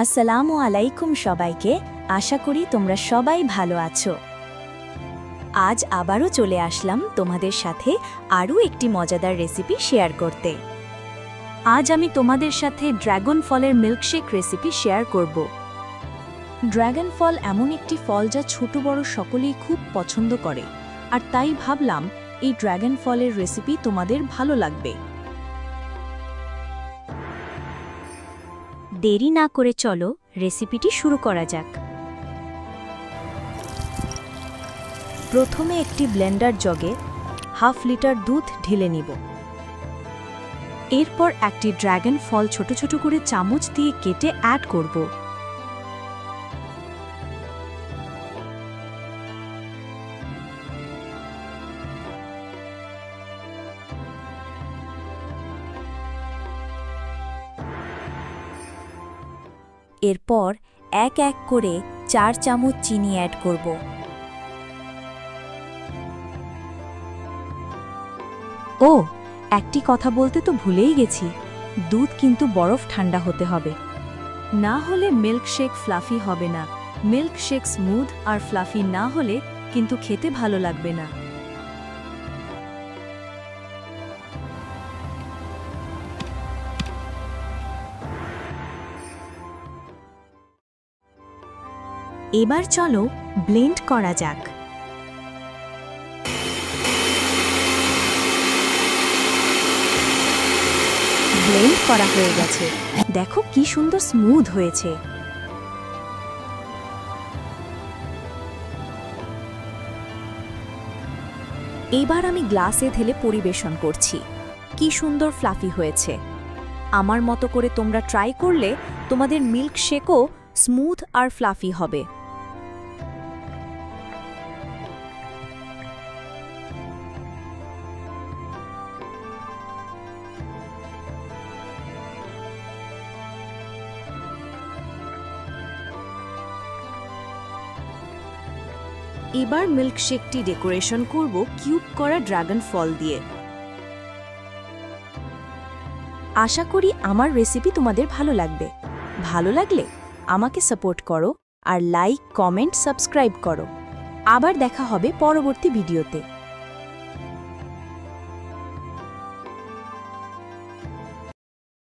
আসসালামু আলাইকুম সবাইকে। আশা করি তোমরা সবাই ভালো আছো। আজ আবারও চলে আসলাম তোমাদের সাথে আরও একটি মজাদার রেসিপি শেয়ার করতে। আজ আমি তোমাদের সাথে ড্রাগন ফলের মিল্কশেক রেসিপি শেয়ার করব। ড্রাগন ফল এমন একটি ফল যা ছোট বড় সকলেই খুব পছন্দ করে, আর তাই ভাবলাম এই ড্রাগন ফলের রেসিপি তোমাদের ভালো লাগবে। দেরি না করে চলো রেসিপিটি শুরু করা যাক। প্রথমে একটি ব্লেন্ডার জগে হাফ লিটার দুধ ঢেলে নিব। এরপর একটি ড্রাগন ফল ছোট ছোট করে চামচ দিয়ে কেটে অ্যাড করব। এরপর এক এক করে 4 চামচ চিনি অ্যাড করব। ও, একটি কথা বলতে তো ভুলেই গেছি, দুধ কিন্তু বরফ ঠান্ডা হতে হবে, না হলে মিল্কশেক ফ্লাফি হবে না। মিল্কশেক স্মুথ আর ফ্লাফি না হলে কিন্তু খেতে ভালো লাগবে না। এবার চলো ব্লেন্ড করা যাক। ব্লেন্ড করা হয়ে গেছে, দেখো কি সুন্দর স্মুথ হয়েছে। এবার আমি গ্লাসে ঢেলে পরিবেশন করছি। কি সুন্দর ফ্লাফি হয়েছে। আমার মতো করে তোমরা ট্রাই করলে তোমাদের মিল্কশেকও স্মুথ আর ফ্লাফি হবে। এবার মিল্কশেকটি ডেকোরেশন করব কিউব করা ড্রাগন ফল দিয়ে। আশা করি আমার রেসিপি তোমাদের ভালো লাগবে। ভালো লাগলে আমাকে সাপোর্ট করো আর লাইক, কমেন্ট, সাবস্ক্রাইব করো। আবার দেখা হবে পরবর্তী ভিডিওতে।